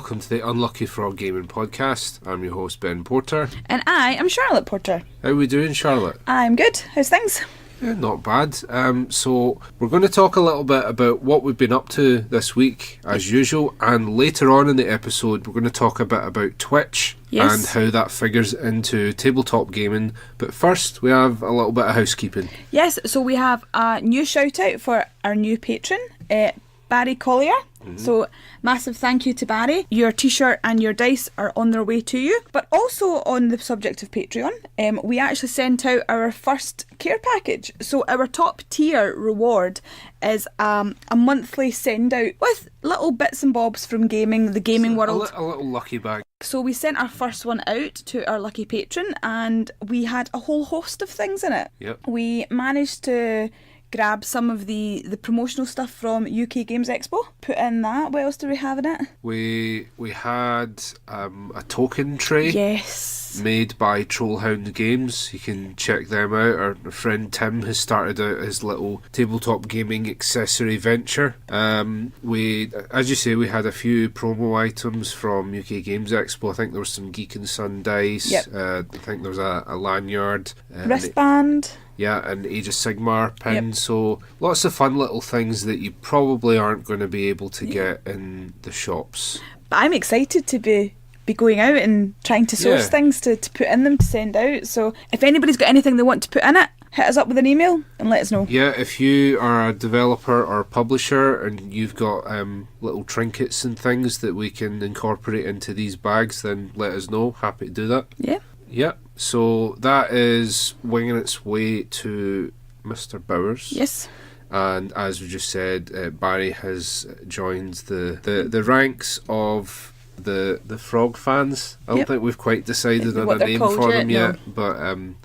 welcome to the Unlucky Frog Gaming Podcast. I'm your host, Ben Porter. And I am Charlotte Porter. How are we doing, Charlotte? I'm good. How's things? Yeah, not bad. So we're going to talk a little bit about what we've been up to this week, as usual, and later on in the episode we're going to talk a bit about Twitch and how that figures into tabletop gaming. But first, we have a little bit of housekeeping. Yes, so we have a new shout out for our new patron, Barry Collier. So massive thank you to Barry. Your t-shirt and your dice are on their way to you. But also on the subject of Patreon, we actually sent out our first care package. So our top tier reward is a monthly send out with little bits and bobs from the gaming world. A little lucky bag. So we sent our first one out to our lucky patron and we had a whole host of things in it. Yep. We managed to grab some of the promotional stuff from UK Games Expo, put in that. What else do we have in it? We had a token tray. Yes. Made by Trollhound Games. You can check them out. Our friend Tim has started out his little tabletop gaming accessory venture. We, as you say, we had a few promo items from UK Games Expo. I think there was some Geek and Sun dice. Yep. I think there was a lanyard. Wristband. Yeah, an Age of Sigmar pin. Yep. So lots of fun little things that you probably aren't going to be able to get in the shops. But I'm excited to be going out and trying to source things to put in them to send out. So if anybody's got anything they want to put in it, hit us up with an email and let us know. Yeah, if you are a developer or a publisher and you've got little trinkets and things that we can incorporate into these bags, then let us know. Happy to do that. Yeah. Yeah, so that is winging its way to Mr. Bowers. Yes. And as we just said, Barry has joined the ranks of the frog fans. I don't think we've quite decided on a name for them yet. But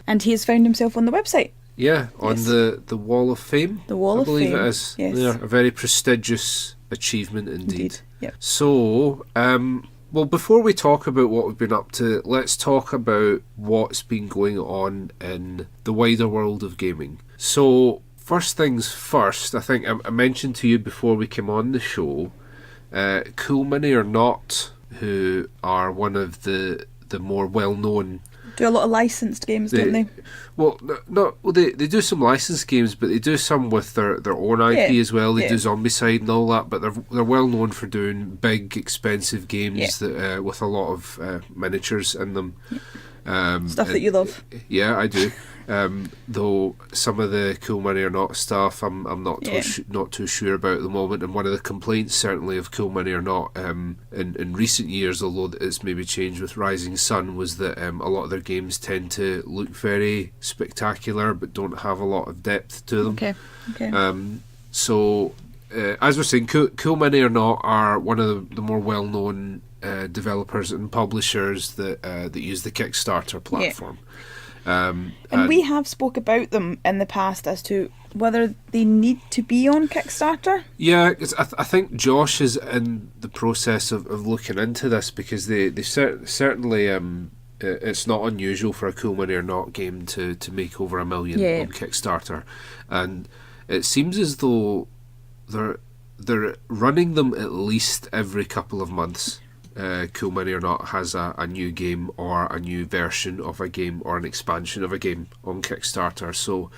and he has found himself on the website. Yeah, on the Wall of Fame. The Wall of Fame. I believe it is. Yes. Yeah, a very prestigious achievement indeed. Yep. So, well, before we talk about what we've been up to, let's talk about what's been going on in the wider world of gaming. So, first things first, I think I mentioned to you before we came on the show, Cool Mini or Not, who are one of the more well-known... Do a lot of licensed games, don't they? Well, they do some licensed games, but they do some with their own IP as well. They do Zombicide and all that, but they're well known for doing big, expensive games that with a lot of miniatures in them. Stuff that you love. Yeah, I do. Though some of the Cool Money or Not stuff, I'm not too sure about at the moment. And one of the complaints certainly of Cool Money or Not in recent years, although it's maybe changed with Rising Sun, was that a lot of their games tend to look very spectacular but don't have a lot of depth to them. Okay. So as we're saying, Cool Money or Not are one of the more well-known developers and publishers that use the Kickstarter platform. And we have spoke about them in the past as to whether they need to be on Kickstarter. Yeah, because I think Josh is in the process of looking into this, because they certainly it's not unusual for a Cool Money or Not game to make over $1 million on Kickstarter, and it seems as though they're running them at least every couple of months. Cool Money or Not has a new game or a new version of a game or an expansion of a game on Kickstarter, so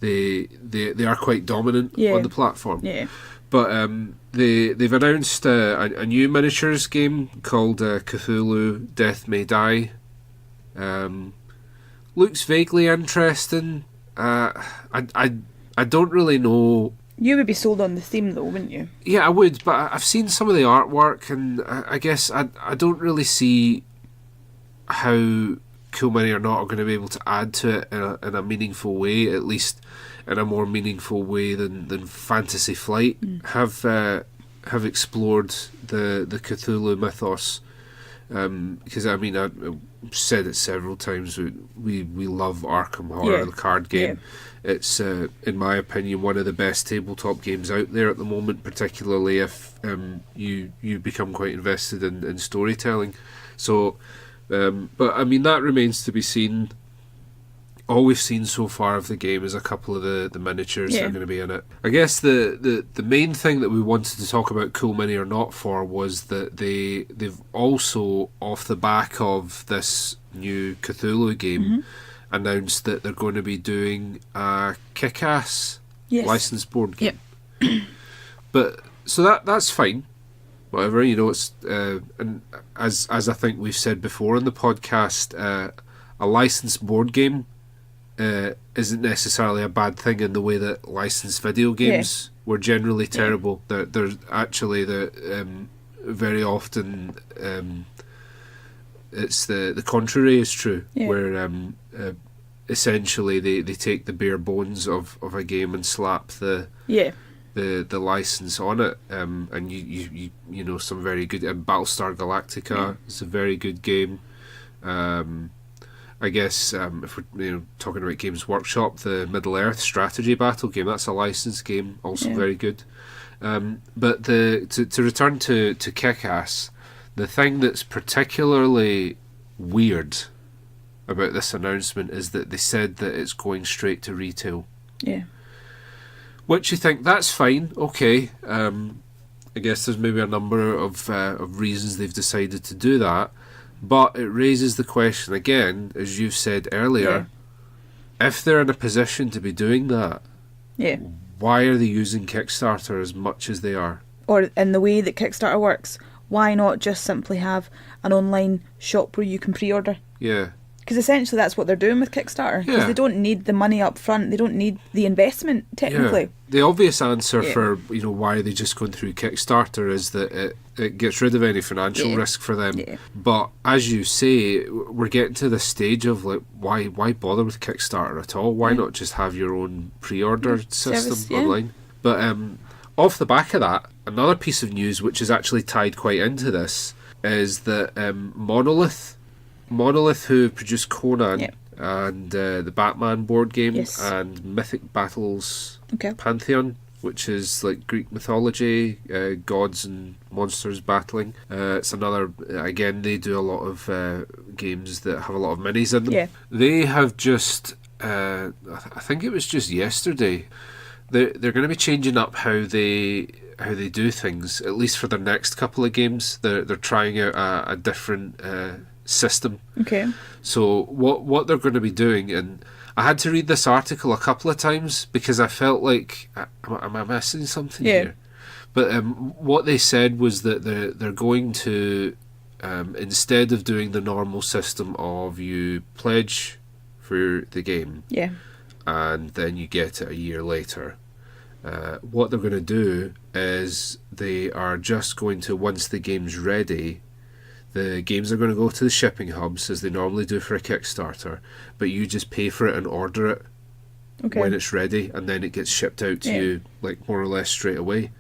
they are quite dominant on the platform. Yeah. But they've announced a new miniatures game called Cthulhu Death May Die. Looks vaguely interesting. I don't really know. You would be sold on the theme though, wouldn't you? Yeah, I would, but I've seen some of the artwork, and I guess I don't really see how Cool Money or Not are going to be able to add to it in a meaningful way, at least in a more meaningful way than Fantasy Flight have explored the Cthulhu mythos. Because I mean, I've said it several times, we love Arkham Horror, the card game. It's in my opinion one of the best tabletop games out there at the moment, particularly if you become quite invested in storytelling. So but I mean, that remains to be seen. all we've seen so far of the game is a couple of the miniatures that Yeah. are going to be in it. I guess the main thing that we wanted to talk about Cool Mini or Not for was that they've also, off the back of this new Cthulhu game, announced that they're going to be doing a kick-ass Yes. licensed board game. But so that's fine. Whatever, it's and as I think we've said before in the podcast, a licensed board game isn't necessarily a bad thing in the way that licensed video games were generally terrible. They're actually very often it's the contrary is true, where essentially they take the bare bones of a game and slap the license on it, and you know, some very good Battlestar Galactica is a very good game. I guess if we're talking about Games Workshop, the Middle Earth strategy battle game, that's a licensed game, also very good. But to return to Kick-Ass, the thing that's particularly weird about this announcement is that they said that it's going straight to retail. Yeah. Which you think, that's fine, okay. I guess there's maybe a number of reasons they've decided to do that. But it raises the question again, as you've said earlier, if they're in a position to be doing that, why are they using Kickstarter as much as they are? Or in the way that Kickstarter works, why not just simply have an online shop where you can pre-order? Yeah. Because essentially that's what they're doing with Kickstarter. Because they don't need the money up front. They don't need the investment, technically. Yeah. The obvious answer for why they're just going through Kickstarter is that it gets rid of any financial risk for them. Yeah. But as you say, we're getting to the stage of like, why bother with Kickstarter at all? Why not just have your own pre-order system online? But off the back of that, another piece of news which is actually tied quite into this is that Monolith, who produced Conan and the Batman board game and Mythic Battles Pantheon, which is like Greek mythology, gods and monsters battling. It's another, again, they do a lot of games that have a lot of minis in them. Yeah. They have just, I think it was just yesterday, they're going to be changing up how they do things, at least for their next couple of games. They're trying out a different system. Okay. So what they're going to be doing, and I had to read this article a couple of times because I felt like, am I missing something here? But what they said was that they're going to, instead of doing the normal system of you pledge for the game, and then you get it a year later, what they're going to do is they are just going to, once the game's ready, the games are going to go to the shipping hubs as they normally do for a Kickstarter, but you just pay for it and order it when it's ready, and then it gets shipped out to you like more or less straight away.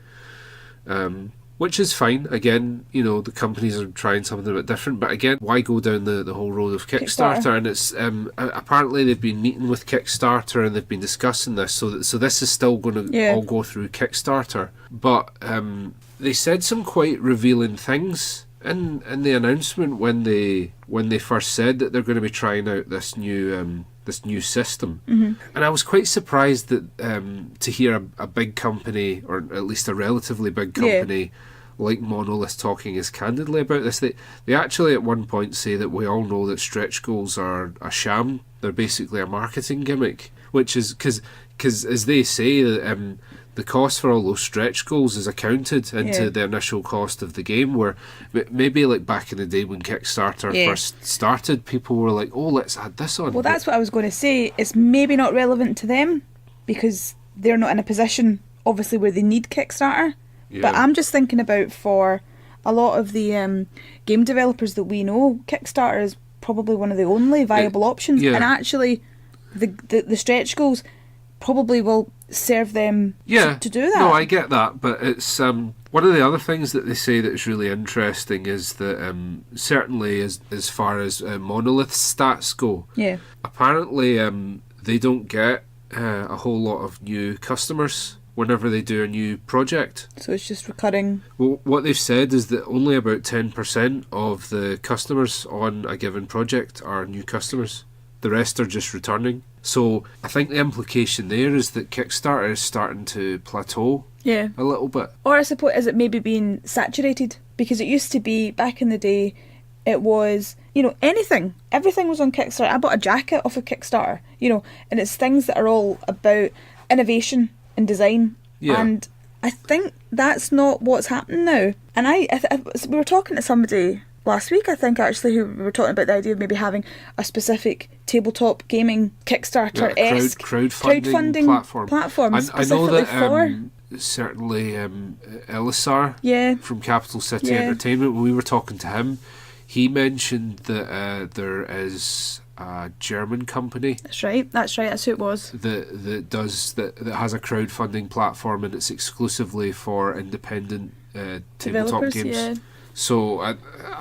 Which is fine. Again, the companies are trying something a bit different, but again, why go down the whole road of Kickstarter? And it's apparently they've been meeting with Kickstarter and they've been discussing this, so this is still going to all go through Kickstarter. But they said some quite revealing things in the announcement when they first said that they're going to be trying out this new system. And I was quite surprised that to hear a big company, or at least a relatively big company like Monolith, talking as candidly about this. They actually at one point say that we all know that stretch goals are a sham. They're basically a marketing gimmick, which is because as they say, the cost for all those stretch goals is accounted into the initial cost of the game, where maybe like back in the day when Kickstarter first started, people were like, oh, let's add this on. Well, that's what I was going to say. It's maybe not relevant to them because they're not in a position, obviously, where they need Kickstarter. But I'm just thinking about for a lot of the game developers that we know, Kickstarter is probably one of the only viable options. And actually, the stretch goals probably will serve them to do that. No, I get that, but it's one of the other things that they say that is really interesting is that certainly as far as Monolith's stats go, apparently they don't get a whole lot of new customers whenever they do a new project. So it's just recurring. Well, what they've said is that only about 10% of the customers on a given project are new customers. The rest are just returning. So I think the implication there is that Kickstarter is starting to plateau Yeah. a little bit. Or I suppose, is it maybe being saturated? Because it used to be, back in the day, it was, everything was on Kickstarter. I bought a jacket off of Kickstarter, and it's things that are all about innovation and design. Yeah. And I think that's not what's happening now. And we were talking to somebody last week, I think, actually, who we were talking about the idea of maybe having a specific tabletop gaming Kickstarter-esque crowdfunding platform specifically I know that, for... certainly Elisar Yeah. from Capital City Yeah. Entertainment, when we were talking to him, he mentioned that there is a German company That's right, that's who it was. that has a crowdfunding platform, and it's exclusively for independent tabletop Developers, games. yeah. So I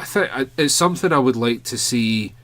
think it's something I would like to see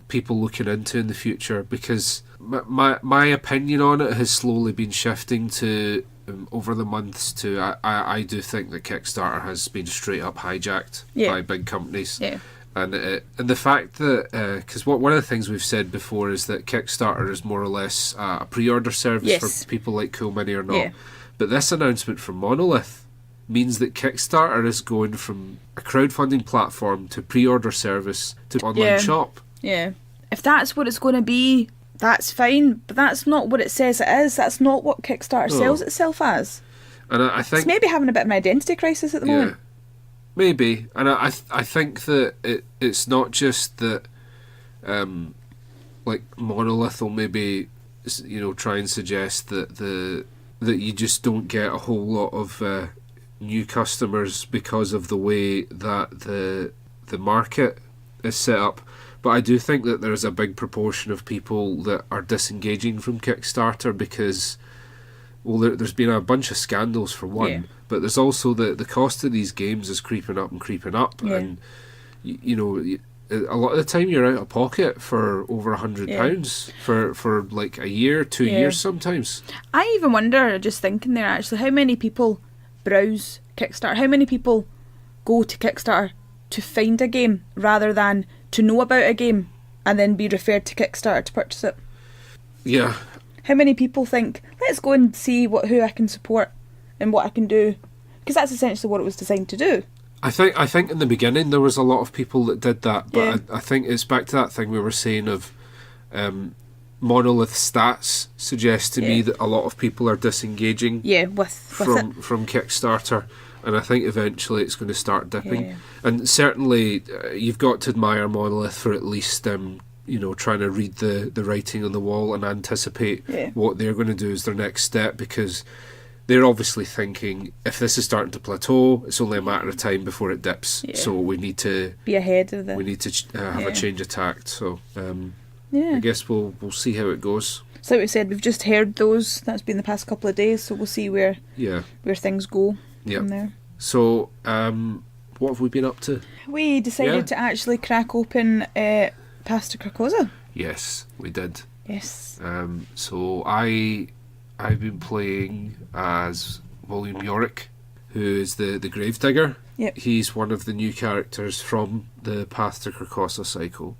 people looking into in the future, because my opinion on it has slowly been shifting to over the months to I do think that Kickstarter has been straight up hijacked by big companies. Yeah. And the fact that, because one of the things we've said before is that Kickstarter is more or less a pre-order service for people like Cool Mini or not. Yeah. But this announcement from Monolith means that Kickstarter is going from a crowdfunding platform to pre-order service to online shop. Yeah. If that's what it's going to be, that's fine, but that's not what it says it is. That's not what Kickstarter sells itself as. And I think... It's maybe having a bit of an identity crisis at the moment. Maybe. And I think that it's not just that like Monolith will maybe try and suggest that you just don't get a whole lot of new customers because of the way that the market is set up. But I do think that there's a big proportion of people that are disengaging from Kickstarter because, well, there's been a bunch of scandals for one, but there's also the cost of these games is creeping up, and a lot of the time you're out of pocket for over £100 for like a year, 2 years sometimes. I even wonder, just thinking there actually, how many people browse Kickstarter? How many people go to Kickstarter to find a game rather than to know about a game and then be referred to Kickstarter to purchase it? Yeah. How many people think, let's go and see who I can support and what I can do? Because that's essentially what it was designed to do. I think in the beginning there was a lot of people that did that, but I think it's back to that thing we were saying of Monolith stats suggest to me that a lot of people are disengaging from Kickstarter, and I think eventually it's going to start dipping. And certainly you've got to admire Monolith for at least trying to read the writing on the wall and anticipate what they're going to do as their next step, because they're obviously thinking, if this is starting to plateau, it's only a matter of time before it dips. So we need to be ahead of we need to have a change of tact. So I guess we'll see how it goes. So like we said, we've just heard those. That's been the past couple of days, so we'll see where things go from there. So what have we been up to? We decided to actually crack open Path to Carcosa. Yes, we did. Yes. So I've been playing as William Yorick, who is the Gravedigger. Yep. He's one of the new characters from the Path to Carcosa cycle.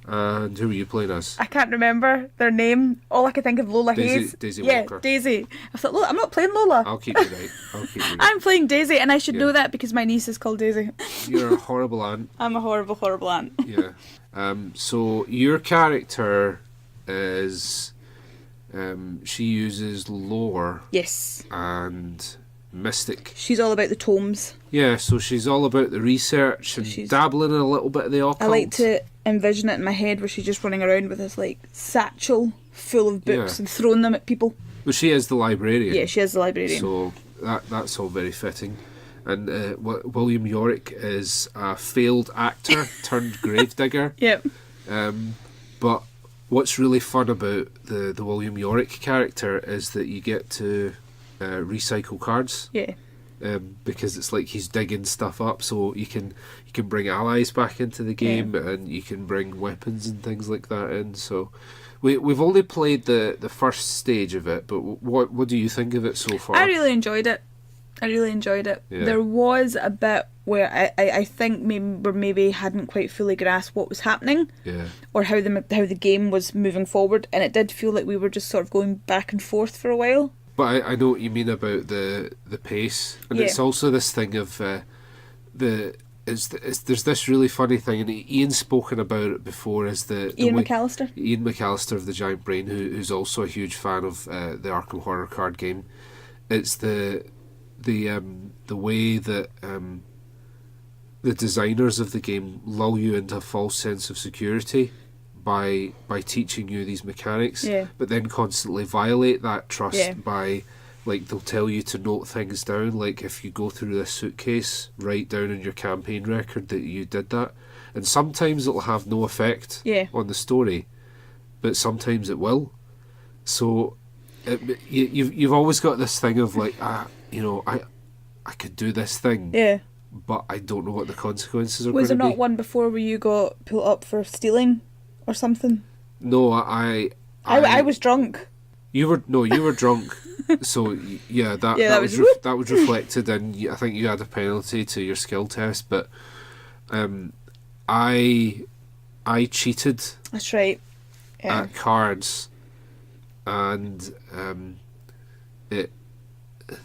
And who are you playing as? I can't remember their name. All I can think of Lola Hayes. Daisy Walker. Yeah, Daisy. I thought, look, I'm not playing Lola. I'll keep you right. I'm playing Daisy, and I should know that because my niece is called Daisy. You're a horrible aunt. I'm a horrible, horrible aunt. Yeah. So your character is... she uses lore. Yes. And mystic. She's all about the tomes. Yeah, so she's all about the research and dabbling in a little bit of the occult. I like to envision it in my head where she's just running around with this satchel full of books and throwing them at people. Well, she is the librarian. Yeah, she is the librarian. So that's all very fitting. And William Yorick is a failed actor turned gravedigger. Yep. But what's really fun about the William Yorick character is that you get to recycle cards. Yeah. Because it's like he's digging stuff up, so you can bring allies back into the game, and you can bring weapons and things like that in. So we've only played the first stage of it, but what do you think of it so far? I really enjoyed it. Yeah. There was a bit where I think maybe hadn't quite fully grasped what was happening, or how the game was moving forward, and it did feel like we were just sort of going back and forth for a while. But I know what you mean about the pace, and it's also this thing of there's this really funny thing, and Iain's spoken about it before, is Iain McAllister of the Giant Brain, who's also a huge fan of the Arkham Horror card game. It's the way that the designers of the game lull you into a false sense of security by teaching you these mechanics, but then constantly violate that trust by, like, they'll tell you to note things down, like, if you go through this suitcase, write down in your campaign record that you did that, and sometimes it'll have no effect on the story, but sometimes it will. So you've always got this thing of like, I could do this thing, but I don't know what the consequences are going to be. Was there not one before where you got pulled up for stealing or something? No, I was drunk. You were drunk. So that was reflected in, I think you had a penalty to your skill test, but I cheated. That's right. At cards, and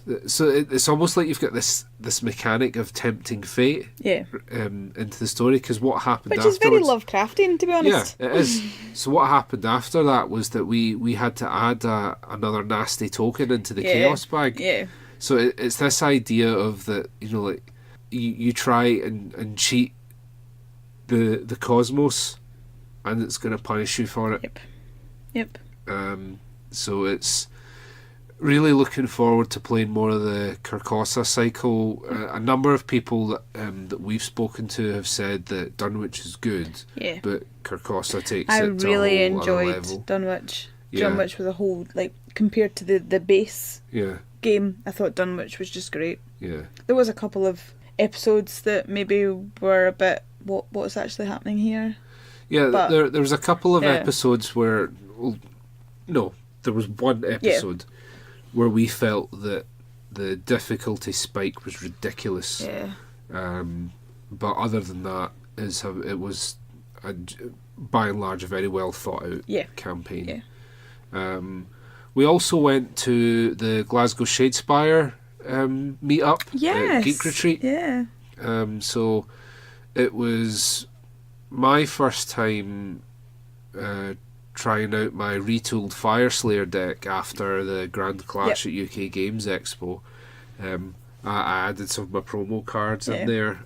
it's almost like you've got this mechanic of tempting fate into the story, because what happened afterwards... Which is very Lovecraftian, to be honest. Yeah, it is. So what happened after that was that we had to add another nasty token into the chaos bag. Yeah. So it's this idea of that, like, you try and cheat the cosmos, and it's going to punish you for it. Yep. So it's really looking forward to playing more of the Carcosa cycle. A number of people that we've spoken to have said that Dunwich is good, but Carcosa takes it to a whole other level. I really enjoyed Dunwich. Dunwich was a whole, like, compared to the base game, I thought Dunwich was just great. Yeah. There was a couple of episodes that maybe were a bit, what's actually happening here? Yeah, but there was a couple of episodes where... Well, no, there was one episode where we felt that the difficulty spike was ridiculous. Yeah. But other than that, it was by and large a very well thought out campaign. Yeah. We also went to the Glasgow Shadespire meet-up at Geek Retreat. Yeah. So it was my first time trying out my retooled Fireslayer deck after the Grand Clash at UK Games Expo. I added some of my promo cards in there.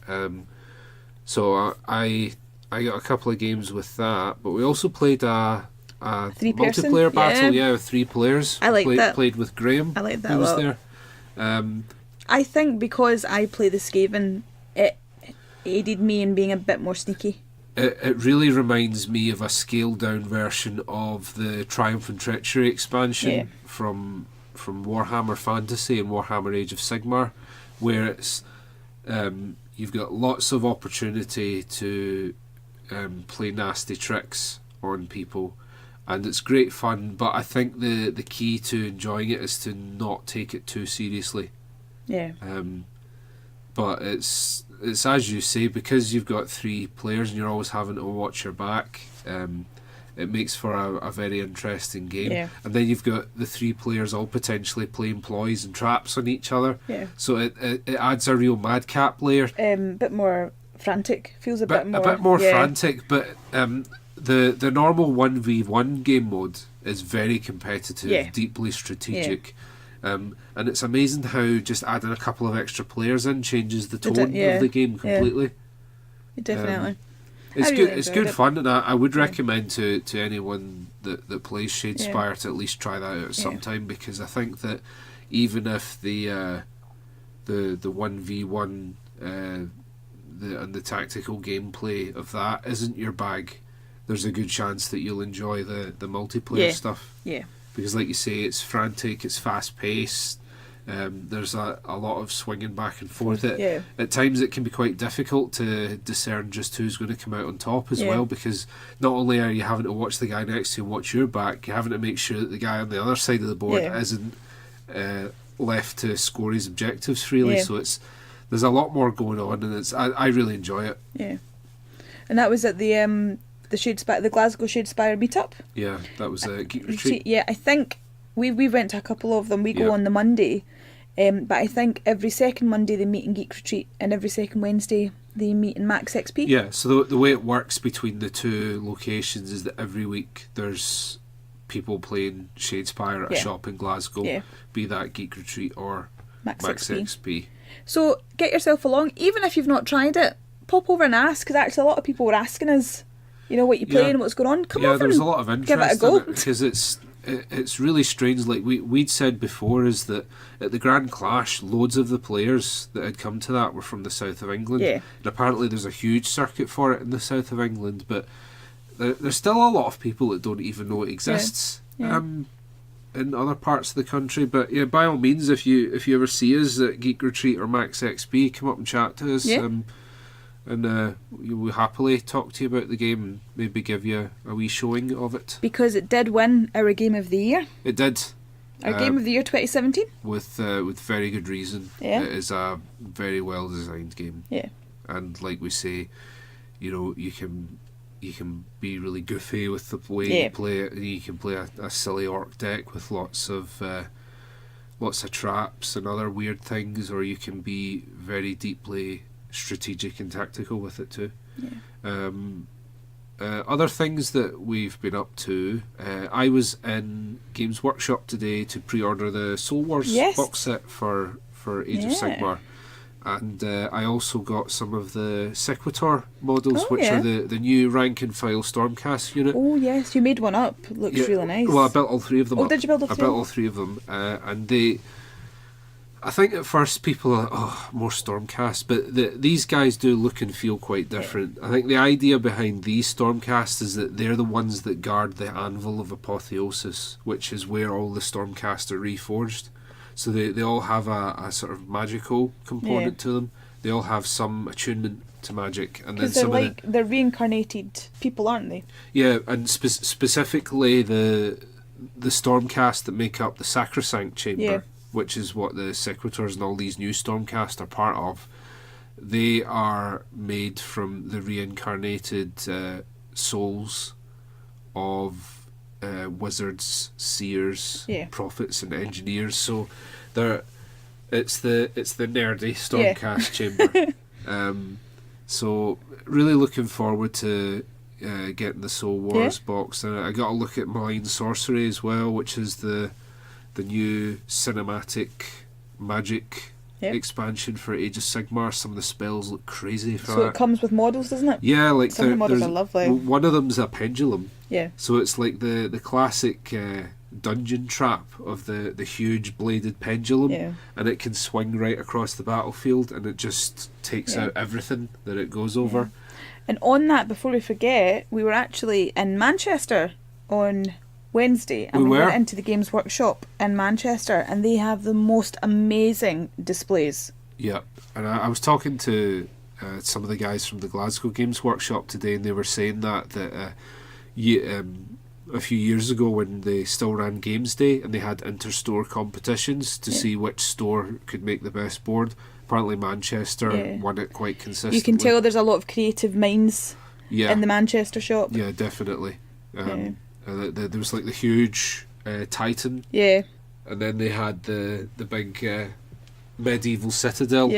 So I got a couple of games with that, but we also played a multiplayer battle, with 3 players. I like that. Played with Graham. I like that. Who was there. I think because I play the Skaven, it aided me in being a bit more sneaky. It really reminds me of a scaled down version of the Triumph and Treachery expansion from Warhammer Fantasy and Warhammer Age of Sigmar, where it's you've got lots of opportunity to play nasty tricks on people, and it's great fun, but I think the key to enjoying it is to not take it too seriously. Yeah. But it's as you say, because you've got 3 players and you're always having to watch your back, it makes for a very interesting game. Yeah. And then you've got the 3 players all potentially playing ploys and traps on each other. Yeah. So it adds a real madcap layer. Bit more frantic. Feels a bit more frantic, but the normal 1v1 game mode is very competitive, deeply strategic. And it's amazing how just adding a couple of extra players in changes the tone of the game completely. Definitely. It's good. It's good fun, and I would recommend to anyone that plays Shadespire to at least try that out at some time, because I think that even if the 1v1 and the tactical gameplay of that isn't your bag, there's a good chance that you'll enjoy the multiplayer stuff. Yeah. Because, like you say, it's frantic, it's fast paced. There's a lot of swinging back and forth. At times it can be quite difficult to discern just who's going to come out on top as well, because not only are you having to watch the guy next to you watch your back, you're having to make sure that the guy on the other side of the board isn't left to score his objectives freely. So there's a lot more going on, and I really enjoy it. Yeah. And that was at the Glasgow Shadespire meetup. Yeah, that was a Geek Retreat. Yeah, I think we went to a couple of them. We go on the Monday, but I think every second Monday they meet in Geek Retreat, and every second Wednesday they meet in Max XP. Yeah, so the way it works between the two locations is that every week there's people playing Shadespire at a shop in Glasgow, be that Geek Retreat or Max XP. So get yourself along, even if you've not tried it. Pop over and ask, because actually a lot of people were asking us, what you play and what's going on. Come over. There was a lot of interest give it a go. in it, because it's really strange. Like we'd said before, is that at the Grand Clash, loads of the players that had come to that were from the south of England. Yeah. And apparently there's a huge circuit for it in the south of England, but there's still a lot of people that don't even know it exists in other parts of the country. But yeah, by all means, if you ever see us at Geek Retreat or Max XP, come up and chat to us. Yeah. And we'll happily talk to you about the game and maybe give you a wee showing of it. Because it did win our Game of the Year. It did. Our Game of the Year 2017. With very good reason. Yeah. It is a very well designed game. Yeah. And like we say, you can be really goofy with the way you play it. You can play a silly orc deck with lots of traps and other weird things, or you can be very deeply strategic and tactical with it too. Yeah. Other things that we've been up to, I was in Games Workshop today to pre-order the Soul Wars box set for Age of Sigmar, and I also got some of the Sequitur models, which are the new rank and file Stormcast unit. Oh yes, you made one up. It looks really nice. Well, I built all three of them up. Did you build all three? I built all three of them, and I think at first people are, more Stormcast, but these guys do look and feel quite different. I think the idea behind these Stormcast is that they're the ones that guard the Anvil of Apotheosis, which is where all the Stormcast are reforged. So they all have a sort of magical component to them. They all have some attunement to magic, and then they're reincarnated people, aren't they? Yeah, and specifically the Stormcast that make up the Sacrosanct Chamber, which is what the Sequiturs and all these new Stormcast are part of. They are made from the reincarnated souls of wizards, seers, prophets, and engineers. So it's the nerdy Stormcast chamber. So really looking forward to getting the Soul Wars box, and I got a look at Malign Sorcery as well, which is the new cinematic magic expansion for Age of Sigmar. Some of the spells look crazy for that. So it comes with models, doesn't it? Yeah, like some of the models are lovely. One of them's a pendulum. Yeah. So it's like the classic dungeon trap of the huge bladed pendulum, and it can swing right across the battlefield, and it just takes out everything that it goes over. And on that, before we forget, we were actually in Manchester on Wednesday, and we went into the Games Workshop in Manchester, and they have the most amazing displays. Yeah, and I was talking to some of the guys from the Glasgow Games Workshop today, and they were saying that a few years ago, when they still ran Games Day and they had inter-store competitions to see which store could make the best board, apparently Manchester won it quite consistently. You can tell there's a lot of creative minds in the Manchester shop. Yeah, definitely. There was like the huge Titan, and then they had the big medieval citadel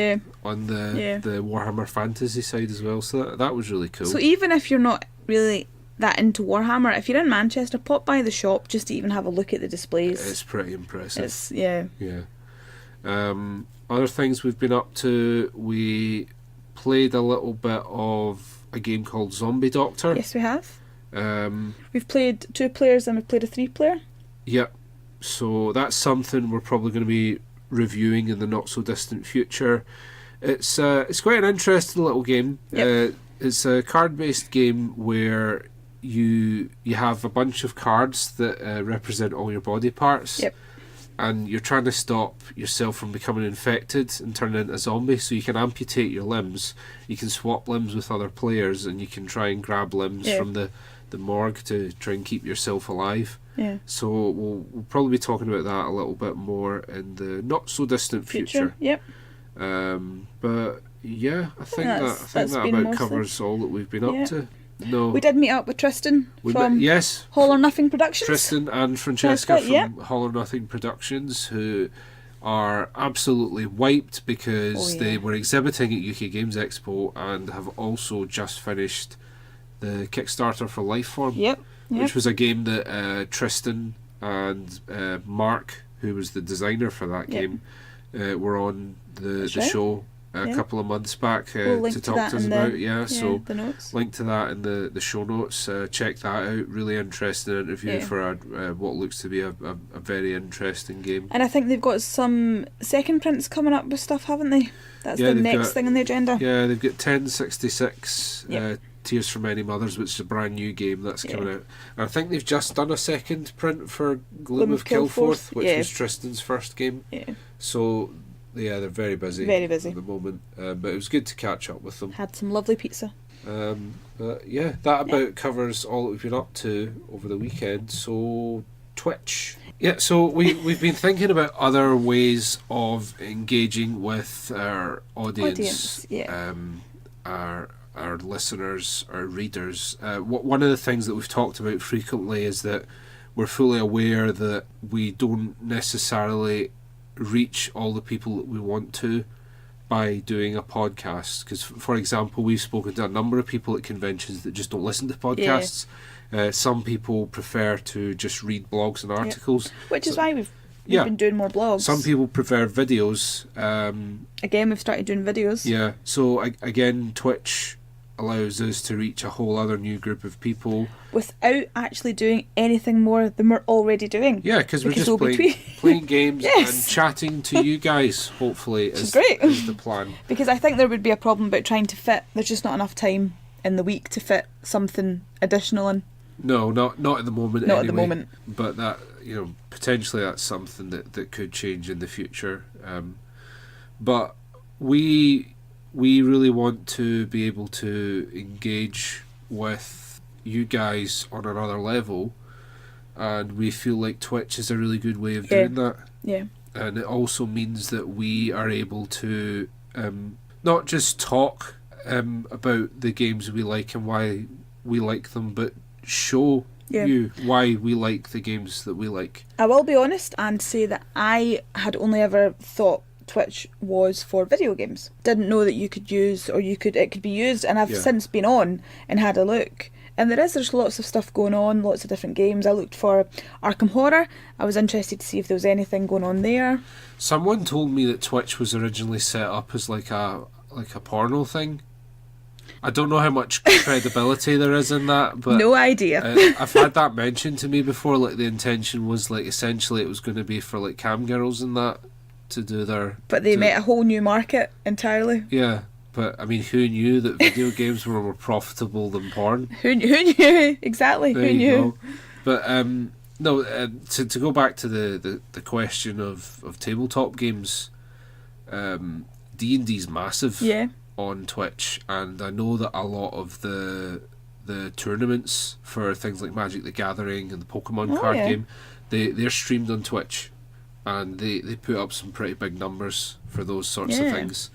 on the Warhammer Fantasy side as well. So that was really cool. So even if you're not really that into Warhammer, if you're in Manchester, pop by the shop just to even have a look at the displays. It's pretty impressive. Other things we've been up to, we played a little bit of a game called Zombie Doctor. Yes, we have. We've played 2 players and we've played a 3-player. Yep. So that's something we're probably going to be reviewing in the not so distant future. It's quite an interesting little game. It's a card-based game where you have a bunch of cards that represent all your body parts. Yep. And you're trying to stop yourself from becoming infected and turning into a zombie. So you can amputate your limbs, you can swap limbs with other players, and you can try and grab limbs from the morgue to try and keep yourself alive. Yeah. So we'll probably be talking about that a little bit more in the not so distant future. Yep. But yeah, I think that's that been about mostly. covers all that we've been Yeah. up to. No, We did meet up with Tristan from yes, All or Nothing Productions. Tristan and Francesca from yeah. Holler Nothing Productions, who are absolutely wiped because they were exhibiting at UK Games Expo and have also just finished the Kickstarter for Lifeform, Yep. which was a game that Tristan and Mark, who was the designer for that game, were on the show a couple of months back We'll to talk to us about. So the notes. link to that in the show notes. Check that out. Really interesting interview for what looks to be a very interesting game. And I think they've got some second prints coming up with stuff, haven't they? That's the next thing on the agenda. Yeah, they've got 1066 Tears for Many Mothers, which is a brand new game that's coming out. And I think they've just done a second print for Gloom of Kilforth, which was Tristan's first game. Yeah. So they're very busy. Very busy at the moment. But it was good to catch up with them. Had some lovely pizza. But yeah, that about covers all that we've been up to over the weekend. So Twitch. Yeah, so we've been thinking about other ways of engaging with our audience. Our listeners, our readers. One of the things that we've talked about frequently is that we're fully aware that we don't necessarily reach all the people that we want to by doing a podcast. Because, for example, we've spoken to a number of people at conventions that just don't listen to podcasts. Some people prefer to just read blogs and articles. Which is why we've been doing more blogs. Some people prefer videos. Again, we've started doing videos. Yeah, so again, Twitch allows us to reach a whole other new group of people without actually doing anything more than we're already doing. Yeah, because we're just playing games and chatting to you guys, hopefully, is the plan. Because I think there would be a problem about trying to fit, there's just not enough time in the week to fit something additional in. No, not at the moment. Not at the moment. But that, potentially that's something that could change in the future. But we really want to be able to engage with you guys on another level, and we feel like Twitch is a really good way of doing that. Yeah. And it also means that we are able to not just talk about the games we like and why we like them, but show you why we like the games that we like. I will be honest and say that I had only ever thought Twitch was for video games. Didn't know that you could use, or it could be used, and I've since been on and had a look. And there's lots of stuff going on, lots of different games. I looked for Arkham Horror. I was interested to see if there was anything going on there. Someone told me that Twitch was originally set up as like a porno thing. I don't know how much credibility there is in that, but no idea. I've had that mentioned to me before. Like the intention was like essentially it was going to be for like cam girls and that to do their. But they met a whole new market entirely. Yeah, but I mean, who knew that video games were more profitable than porn? Who knew exactly? There who knew? Go. But no, to go back to the question of tabletop games, D&D's massive. Yeah. On Twitch, and I know that a lot of the tournaments for things like Magic the Gathering and the Pokemon card game, they're streamed on Twitch, and they put up some pretty big numbers for those sorts of things.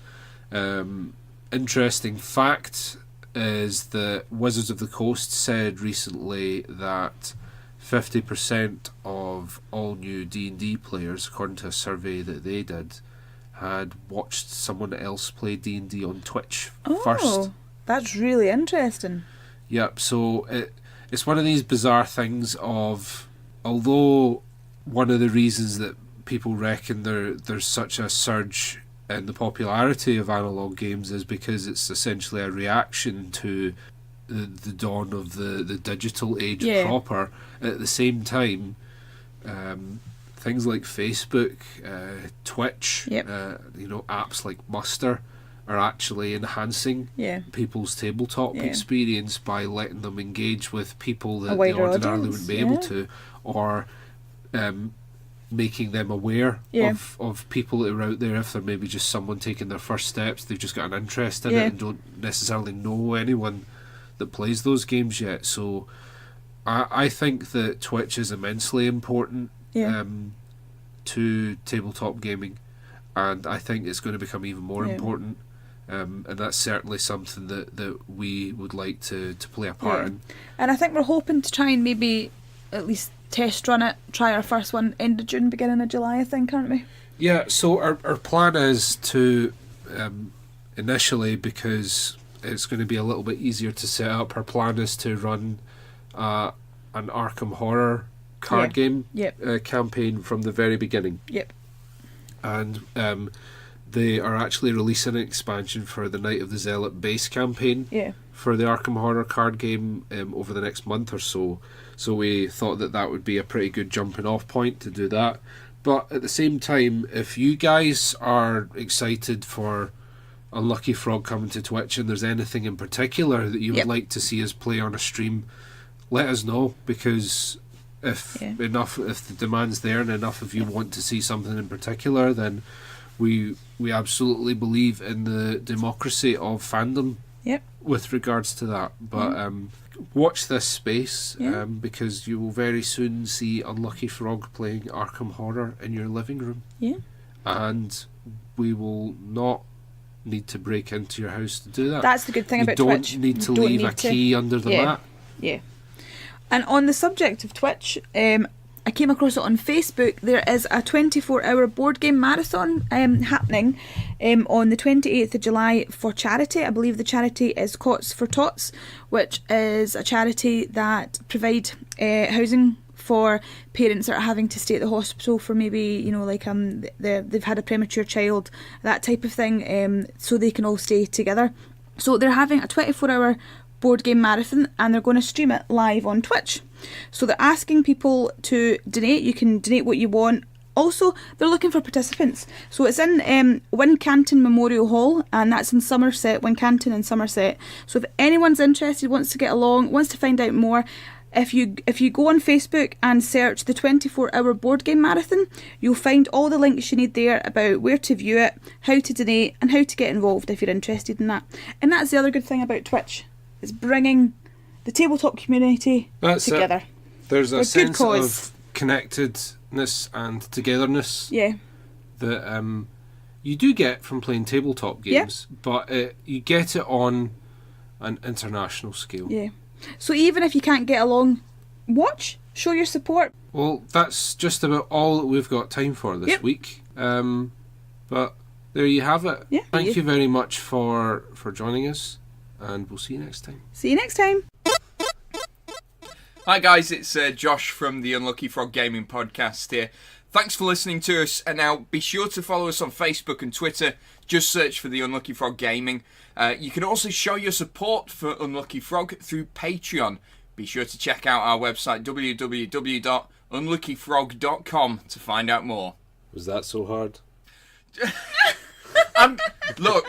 Interesting fact is that Wizards of the Coast said recently that 50% of all new D&D players, according to a survey that they did, had watched someone else play D&D on Twitch first. Oh, that's really interesting. Yep, so it's one of these bizarre things of, although one of the reasons that people reckon there's such a surge in the popularity of analog games is because it's essentially a reaction to the dawn of the digital age proper. At the same time, things like Facebook, Twitch, apps like Muster are actually enhancing people's tabletop experience by letting them engage with people that they ordinarily wouldn't be able to, or making them aware of people that are out there. If they're maybe just someone taking their first steps, they've just got an interest in it and don't necessarily know anyone that plays those games yet. So I think that Twitch is immensely important to tabletop gaming, and I think it's going to become even more important. And that's certainly something that we would like to play a part in. And I think we're hoping to try and maybe at least test run it, try our first one end of June, beginning of July, I think, aren't we? Yeah, so our plan is to, initially, because it's going to be a little bit easier to set up, our plan is to run an Arkham Horror card game campaign from the very beginning. Yep. And they are actually releasing an expansion for the Night of the Zealot base campaign for the Arkham Horror card game over the next month or so. So we thought that would be a pretty good jumping off point to do that. But at the same time, if you guys are excited for Unlucky Frog coming to Twitch and there's anything in particular that you would like to see us play on a stream, let us know, because if the demand's there and enough of you want to see something in particular, then we absolutely believe in the democracy of fandom with regards to that. But watch this space because you will very soon see Unlucky Frog playing Arkham Horror in your living room. Yeah. And we will not need to break into your house to do that. That's the good thing about Twitch. You don't need to leave a key under the mat. Yeah. And on the subject of Twitch, I came across it on Facebook. There is a 24-hour board game marathon happening on the 28th of July for charity. I believe the charity is Cots for Tots, which is a charity that provide housing for parents that are having to stay at the hospital for maybe, they've had a premature child, that type of thing, so they can all stay together. So they're having a 24-hour board game marathon and they're going to stream it live on Twitch. So they're asking people to donate. You can donate what you want. Also, they're looking for participants. So it's in Wincanton Memorial Hall, and that's in Somerset, Wincanton in Somerset. So if anyone's interested, wants to get along, wants to find out more, if you go on Facebook and search the 24-hour board game marathon, you'll find all the links you need there about where to view it, how to donate, and how to get involved if you're interested in that. And that's the other good thing about Twitch. It's bringing the tabletop community together. There's a sense of connectedness and togetherness that you do get from playing tabletop games, but you get it on an international scale. Yeah. So even if you can't get along, watch, show your support. Well, that's just about all that we've got time for this week. But there you have it. Yeah, Thank you very much for joining us. And we'll see you next time. See you next time. Hi guys, it's Josh from the Unlucky Frog Gaming Podcast here. Thanks for listening to us, and now be sure to follow us on Facebook and Twitter. Just search for the Unlucky Frog Gaming. You can also show your support for Unlucky Frog through Patreon. Be sure to check out our website www.unluckyfrog.com to find out more. Was that so hard? Look...